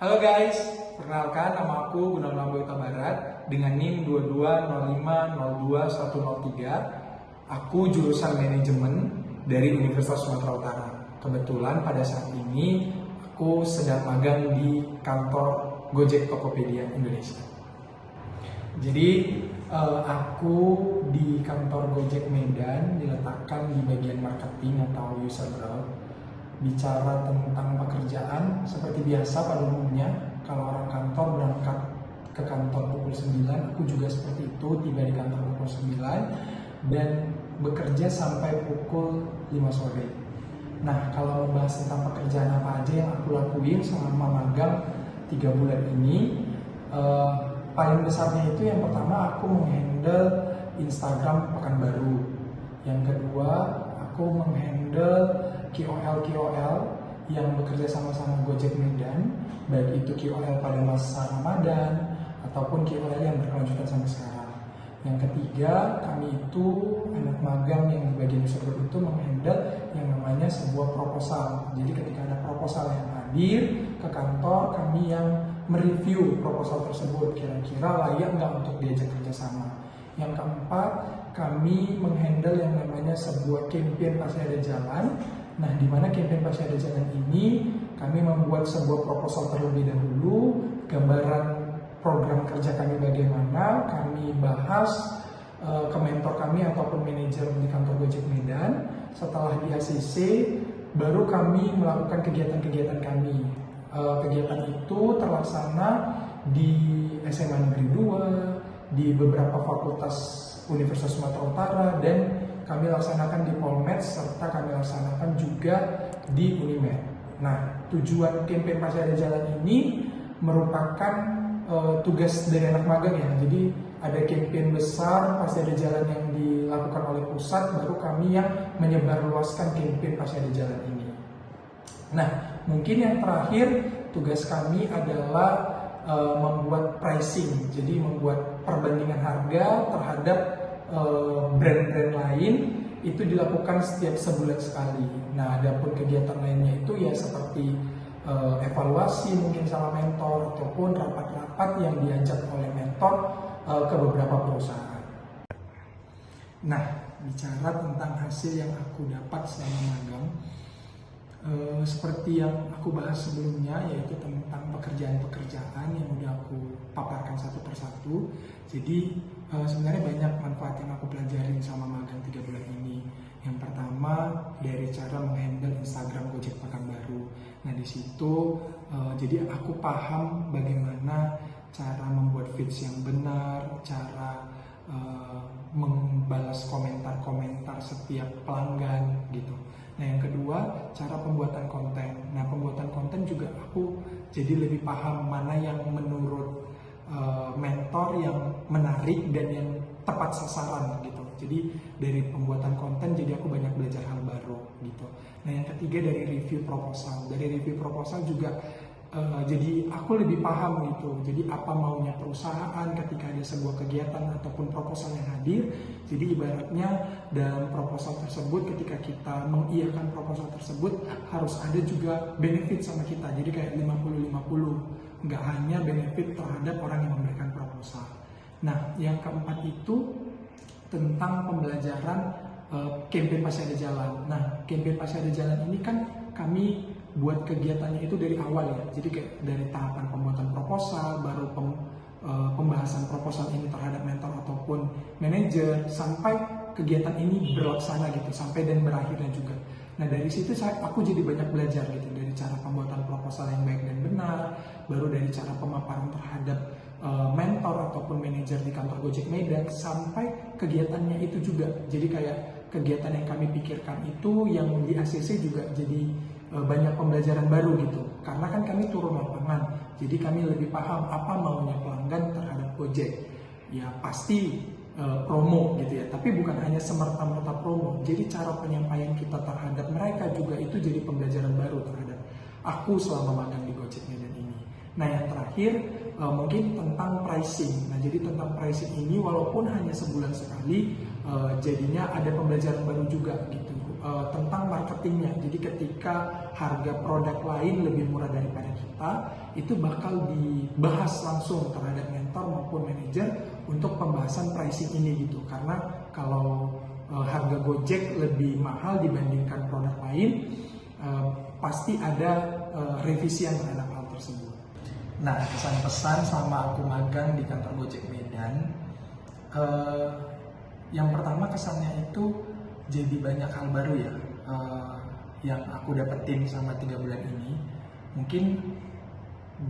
Halo guys, perkenalkan nama aku Gunawan Boyta Barat dengan NIM 2205021103. Aku jurusan manajemen dari Universitas Sumatera Utara. Kebetulan pada saat ini aku sedang magang di kantor Gojek Tokopedia Indonesia. Jadi aku di kantor Gojek Medan diletakkan di bagian marketing atau user growth. Bicara tentang pekerjaan, seperti biasa pada umumnya, kalau orang kantor berangkat ke kantor pukul 9, aku juga seperti itu, tiba di kantor pukul 9 dan bekerja sampai pukul 5 sore. Nah, kalau membahas tentang pekerjaan apa aja yang aku lakuin selama magang 3 bulan ini, paling besarnya itu yang pertama aku menghandle Instagram Pekanbaru. Yang kedua, aku menghandle KOL yang bekerja sama-sama Gojek Medan, baik itu KOL pada masa Ramadan ataupun KOL yang berkelanjutan sampai sekarang. Yang ketiga, kami itu anak magang yang di bagian user group itu menghandle yang namanya sebuah proposal. Jadi ketika ada proposal yang hadir ke kantor, kami yang mereview proposal tersebut, kira-kira layak nggak untuk diajak kerjasama. Yang keempat, kami menghandle yang namanya sebuah campaign pasti ada jalan. Nah, di mana campaign pasti ada jalan ini, kami membuat sebuah proposal terlebih dahulu, gambaran program kerja kami bagaimana, kami bahas ke mentor kami ataupun manajer di kantor Gojek Medan. Setelah di ACC, baru kami melakukan kegiatan-kegiatan kami. Kegiatan itu terlaksana di SMA Negeri 2, di beberapa fakultas Universitas Sumatera Utara, dan kami laksanakan di Polmed, serta kami laksanakan juga di Unimed. Nah, tujuan campaign Pasti Ada Jalan ini merupakan tugas dari anak magang ya. Jadi ada campaign besar Pasti Ada Jalan yang dilakukan oleh pusat, baru kami yang menyebarluaskan campaign Pasti Ada Jalan ini. Nah, mungkin yang terakhir tugas kami adalah membuat pricing, jadi membuat perbandingan harga terhadap brand-brand lain. Itu dilakukan setiap sebulan sekali. Nah, adapun kegiatan lainnya itu ya seperti evaluasi mungkin sama mentor ataupun rapat-rapat yang diajak oleh mentor ke beberapa perusahaan. Nah, bicara tentang hasil yang aku dapat selama magang, seperti yang aku bahas sebelumnya, yaitu tentang pekerjaan-pekerjaan yang udah aku paparkan satu persatu. Jadi sebenarnya banyak manfaat yang aku pelajarin sama magang 3 bulan ini. Yang pertama, dari cara menghandle Instagram Gojek Pekanbaru. Nah, di situ jadi aku paham bagaimana cara membuat feeds yang benar, cara membalas komentar-komentar setiap pelanggan gitu. Nah, yang kedua, cara pembuatan konten. Nah, pembuatan konten juga aku jadi lebih paham mana yang menurut mentor yang menarik dan yang tepat sasaran gitu. Jadi dari pembuatan konten jadi aku banyak belajar hal baru gitu. Nah, yang ketiga dari review proposal. Dari review proposal juga jadi aku lebih paham gitu. Jadi apa maunya perusahaan ketika ada sebuah kegiatan ataupun proposal yang hadir. Jadi ibaratnya dalam proposal tersebut, ketika kita mengiyakan proposal tersebut, harus ada juga benefit sama kita. Jadi kayak 50-50, nggak hanya benefit terhadap orang yang memberikan proposal. Nah, yang keempat itu tentang pembelajaran campaign Pasti Ada Jalan. Nah, campaign Pasti Ada Jalan ini kan kami buat kegiatannya itu dari awal ya. Jadi kayak dari tahapan pembuatan proposal, baru pembahasan proposal ini terhadap mentor ataupun manajer, sampai kegiatan ini berlaksana gitu, sampai dan berakhirnya juga. Nah, dari situ aku jadi banyak belajar gitu, dari cara pembuatan proposal yang baik dan benar, baru dari cara pemaparan terhadap mentor ataupun manajer di kantor Gojek Medan, sampai kegiatannya itu juga. Jadi kayak kegiatan yang kami pikirkan itu yang di ACC juga jadi banyak pembelajaran baru gitu, karena kan kami turun lapangan, jadi kami lebih paham apa maunya pelanggan terhadap Gojek. Ya pasti promo gitu ya, tapi bukan hanya semerta-merta promo, jadi cara penyampaian kita terhadap mereka juga itu jadi pembelajaran baru terhadap aku selama magang di Gojek Medan ini. Nah, yang terakhir mungkin tentang pricing. Nah, jadi tentang pricing ini walaupun hanya sebulan sekali, jadinya ada pembelajaran baru juga gitu. tentang marketingnya. Jadi ketika harga produk lain lebih murah daripada kita, itu bakal dibahas langsung terhadap mentor maupun manajer untuk pembahasan pricing ini gitu. Karena kalau harga Gojek lebih mahal dibandingkan produk lain, pasti ada revisian terhadap hal tersebut. Nah, kesan-pesan selama aku magang di kantor Gojek Medan, yang pertama kesannya itu jadi banyak hal baru ya, yang aku dapetin selama 3 bulan ini. Mungkin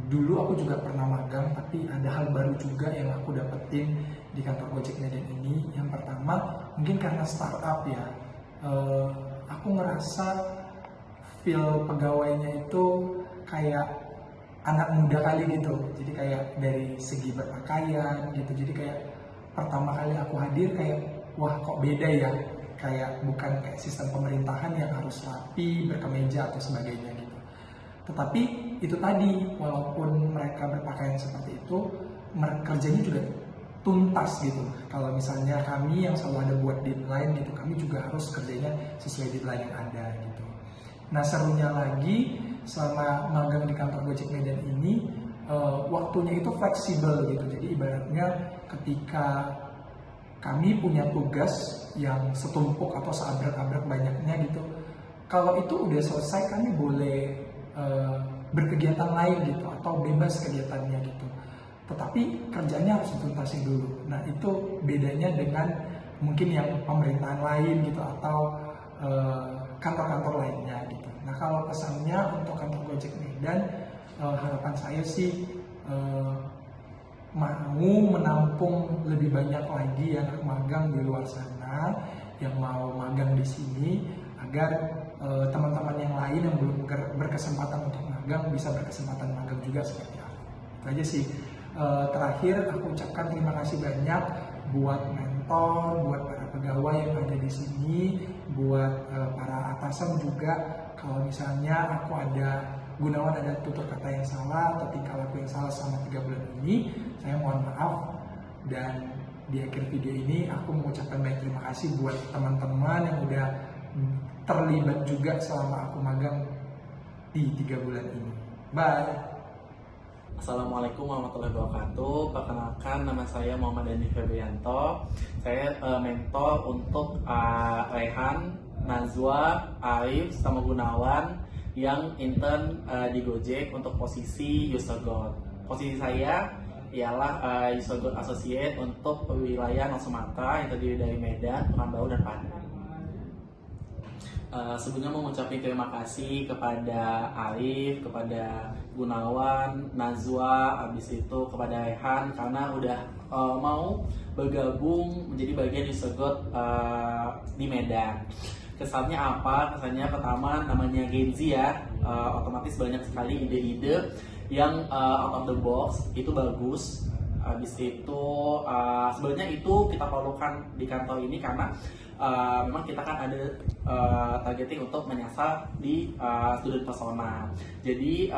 dulu aku juga pernah magang, tapi ada hal baru juga yang aku dapetin di kantor Gojek Medan ini. Yang pertama, mungkin karena startup ya, aku ngerasa feel pegawainya itu kayak anak muda kali gitu. Jadi kayak dari segi berpakaian gitu, jadi kayak pertama kali aku hadir kayak, wah kok beda ya, kayak bukan kayak sistem pemerintahan yang harus rapi, berkemeja atau sebagainya gitu. Tetapi itu tadi, walaupun mereka berpakaian seperti itu, kerjanya juga tuntas gitu. Kalau misalnya kami yang selalu ada buat deadline gitu, kami juga harus kerjanya sesuai deadline yang ada gitu. Nah, serunya lagi selama magang di kantor Gojek Medan ini, waktunya itu fleksibel gitu. Jadi ibaratnya ketika kami punya tugas yang setumpuk atau seabrek-abrek banyaknya gitu, kalau itu udah selesai kami boleh berkegiatan lain gitu atau bebas kegiatannya gitu. Tetapi kerjanya harus dituntasin dulu. Nah, itu bedanya dengan mungkin yang pemerintahan lain gitu atau kantor-kantor lainnya gitu. Nah, kalau pesannya untuk kantor Gojek Medan, harapan saya sih mau menampung lebih banyak lagi yang magang di luar sana yang mau magang di sini, agar teman-teman yang lain yang belum berkesempatan untuk magang bisa berkesempatan magang juga seperti aku. Itu aja sih. Terakhir aku ucapkan terima kasih banyak buat mentor, buat para pegawai yang ada di sini, buat para atasan juga. Kalau misalnya Gunawan ada tutur kata yang salah atau tingkah laku yang salah selama 3 bulan ini, saya mohon maaf. Dan di akhir video ini aku mengucapkan banyak terima kasih buat teman-teman yang udah terlibat juga selama aku magang di 3 bulan ini. Bye. Assalamualaikum warahmatullahi wabarakatuh. Perkenalkan, nama saya Muhammad Dani Febrianto. Saya mentor untuk Rehan, Nazwa, Arif, sama Gunawan yang intern di Gojek untuk posisi user growth. Posisi saya ialah user growth associate untuk wilayah North Sumatera yang terdiri dari Medan, Pekanbaru, dan Padang. Sebelumnya mau mengucapkan terima kasih kepada Arif, kepada Gunawan, Nazwa, habis itu kepada Rehan karena udah mau bergabung menjadi bagian user growth di Medan. Kesannya apa? Kesannya pertama, namanya Gen Z ya, otomatis banyak sekali ide-ide yang out of the box, itu bagus. Habis itu sebenarnya itu kita perlukan di kantor ini karena memang kita kan ada targeting untuk menyasar di student persona. Jadi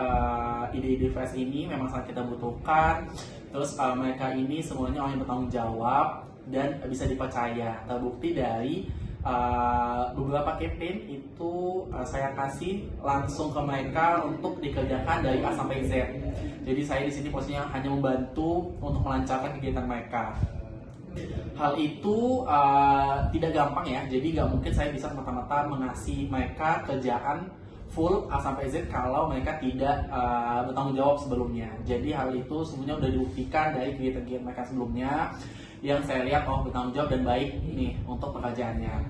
ide-ide fresh ini memang sangat kita butuhkan. Terus mereka ini semuanya orang yang bertanggung jawab dan bisa dipercaya. Terbukti dari beberapa campaign itu saya kasih langsung ke mereka untuk dikerjakan dari A sampai Z. Jadi saya di sini posisinya hanya membantu untuk melancarkan kegiatan mereka. Hal itu tidak gampang ya, jadi nggak mungkin saya bisa semata-mata mengasih mereka kerjaan full A sampai Z kalau mereka tidak bertanggung jawab sebelumnya. Jadi hal itu semuanya sudah dibuktikan dari kegiatan-kegiatan mereka sebelumnya yang saya lihat bertanggung jawab dan baik nih untuk pekerjaannya.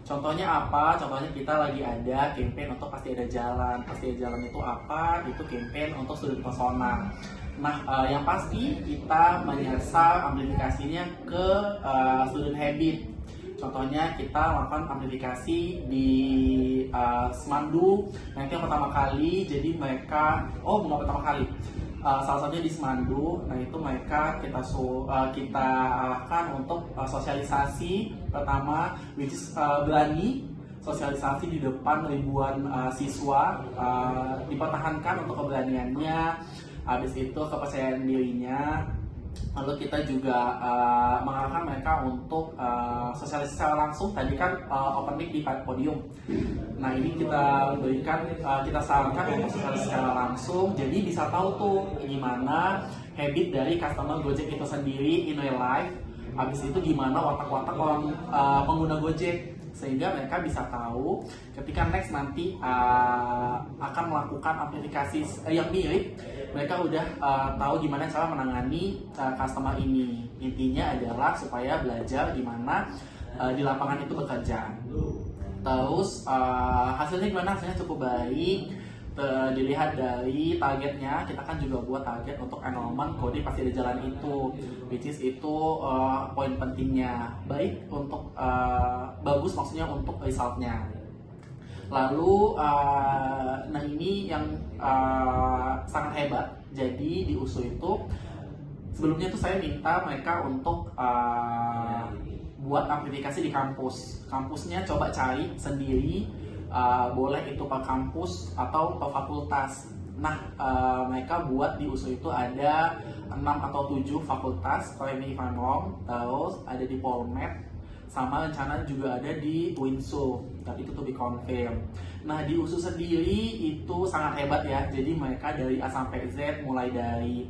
Contohnya apa? Contohnya kita lagi ada campaign untuk Pasti Ada Jalan. Pasti Ada Jalan itu apa? Itu campaign untuk student persona. Nah, yang pasti kita menyasar amplifikasinya ke student habit. Contohnya kita melakukan amplifikasi di Semandu. Nah, itu yang pertama kali. Jadi mereka, bukan pertama kali. Salah satunya di Semandu. Nah, itu mereka kita arahkan untuk sosialisasi pertama, which is berani sosialisasi di depan ribuan siswa, dipertahankan untuk keberaniannya. Habis itu kepercayaan dirinya, Lalu kita juga mengarahkan mereka untuk sosialisasi secara langsung. Tadi kan open mic di podium. Nah ini kita berikan, kita sarankan untuk sosialisasi secara langsung. Jadi bisa tahu tuh gimana habit dari customer Gojek itu sendiri in real life. Habis itu gimana watak-watak orang pengguna Gojek, sehingga mereka bisa tahu ketika next nanti akan melakukan aplikasi yang mirip, mereka udah tahu gimana cara menangani customer ini. Intinya adalah supaya belajar gimana di lapangan itu bekerja. Terus hasilnya gimana? Hasilnya cukup baik. Dilihat dari targetnya, kita kan juga buat target untuk enrollment kode pasti di jalan itu, which is itu poin pentingnya baik untuk bagus, maksudnya untuk resultnya. Lalu nah ini yang sangat hebat. Jadi di USU itu sebelumnya tuh saya minta mereka untuk buat aplikasi di kampusnya coba cari sendiri, boleh itu per kampus atau per fakultas. Nah mereka buat di USU itu ada 6 atau 7 fakultas, kalau ini if I'm wrong. Terus ada di Polmed, sama rencana juga ada di UINSU, tapi itu to be confirm. Nah di USU sendiri itu sangat hebat ya, jadi mereka dari A sampai Z, mulai dari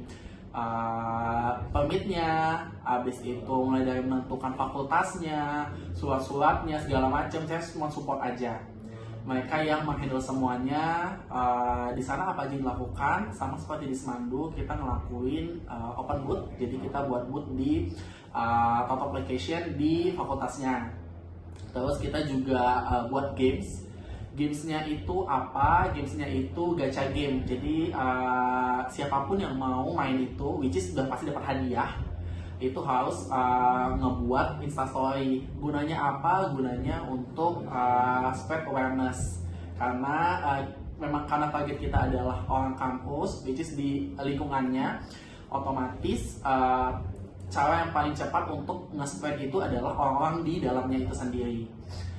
permitnya, habis itu mulai dari menentukan fakultasnya, surat-suratnya, segala macam, saya semua support aja. Mereka yang menghandle semuanya. Di sana apa aja yang dilakukan, sama seperti di Semandu kita ngelakuin open booth, jadi kita buat booth di Toto application di fakultasnya. Terus kita juga buat gamesnya itu apa? Gamesnya itu gacha game. Jadi siapapun yang mau main itu, which is sudah pasti dapat hadiah, itu harus ngebuat instastory. Gunanya apa? Gunanya untuk spread awareness. Karena memang karena target kita adalah orang kampus, which is di lingkungannya, otomatis cara yang paling cepat untuk nge-spread itu adalah orang-orang di dalamnya itu sendiri.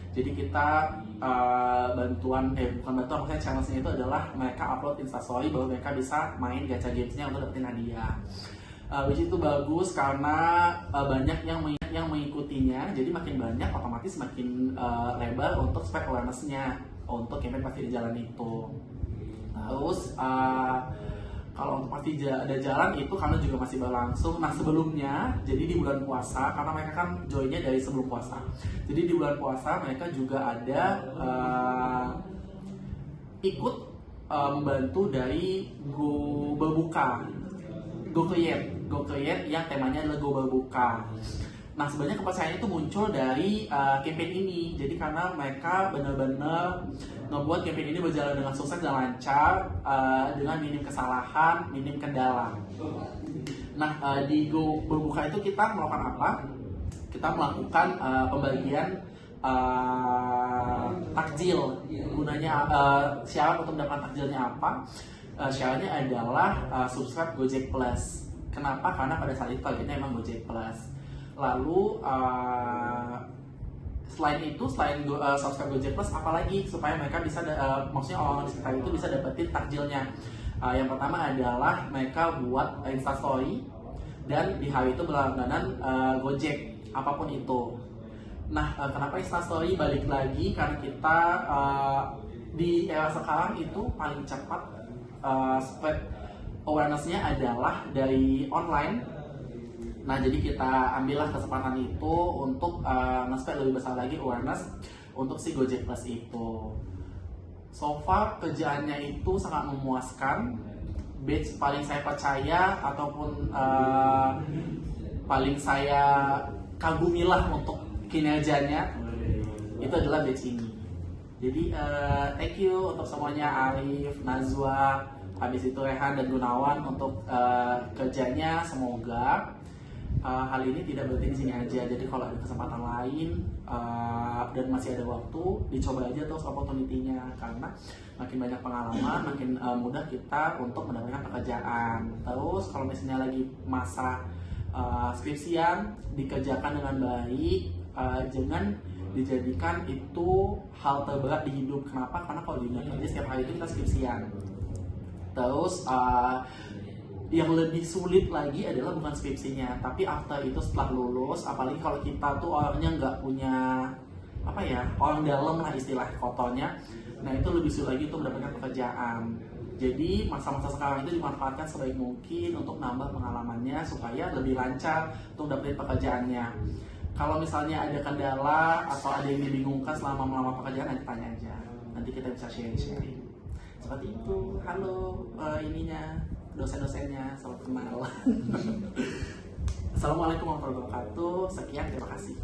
Jadi kita bukan bantuan, maksudnya challenge-nya itu adalah mereka upload instastory baru mereka bisa main gacha gamesnya untuk dapetin hadiah. Which itu bagus karena banyak yang mengikutinya, jadi makin banyak otomatis makin lebar untuk spread awareness-nya untuk campaign pasti di jalan itu. Terus kalau untuk pasti ada jalan itu karena juga masih berlangsung. Nah sebelumnya, jadi di bulan puasa, karena mereka kan joinnya dari sebelum puasa, jadi di bulan puasa mereka juga ada ikut membantu dari Go Create yang temanya adalah Go Berbuka. Nah sebenarnya kepercayaan itu muncul dari campaign ini. Jadi karena mereka benar-benar ngebuat campaign ini berjalan dengan sukses dan lancar, dengan minim kesalahan, minim kendala. Nah di Go Berbuka itu kita melakukan apa? Kita melakukan pembagian takjil. Gunanya syarat untuk mendapatkan takjilnya apa? Syaratnya adalah subscribe Gojek Plus. Kenapa? Karena pada saat itu targetnya emang Gojek Plus. Lalu selain subscribe Gojek Plus, apalagi supaya mereka bisa maksudnya orang di sekitar itu bisa dapetin takjilnya. Yang pertama adalah mereka buat instastory dan di hari itu berlangganan Gojek apapun itu. Nah kenapa instastory? Balik lagi karena kita di era sekarang itu paling cepat spread awareness-nya adalah dari online. Nah jadi kita ambillah kesempatan itu untuk nge-spread lebih besar lagi awareness untuk si Gojek Plus itu. So far kerjaannya itu sangat memuaskan. Batch paling saya percaya ataupun paling saya kagumilah untuk kinerjanya itu adalah batch ini. Jadi thank you untuk semuanya, Arif, Nazwa, habis itu Rehan dan Gunawan untuk kerjanya. Semoga hal ini tidak berhenti di sini aja. Jadi kalau ada kesempatan lain dan masih ada waktu, dicoba aja terus opportunity-nya, karena makin banyak pengalaman, makin mudah kita untuk mendapatkan pekerjaan. Terus kalau misalnya lagi masa skripsian, dikerjakan dengan baik, jangan dijadikan itu hal terberat di hidup. Kenapa? Karena kalau di dunia kerja setiap hari itu kita skripsian. Terus yang lebih sulit lagi adalah bukan skripsinya, tapi after itu setelah lulus, apalagi kalau kita tuh orangnya nggak punya apa ya, orang dalam lah istilah kotonya. Nah itu lebih sulit lagi untuk mendapatkan pekerjaan. Jadi masa-masa sekarang itu dimanfaatkan sebaik mungkin untuk nambah pengalamannya supaya lebih lancar untuk dapetin pekerjaannya. Kalau misalnya ada kendala atau ada yang dibingungkan selama melamar pekerjaan, nanti tanya aja. Nanti kita bisa sharing-sharing. Seperti itu. Halo dosen-dosennya, selamat kenal. Assalamualaikum warahmatullahi wabarakatuh. Sekian, terima kasih.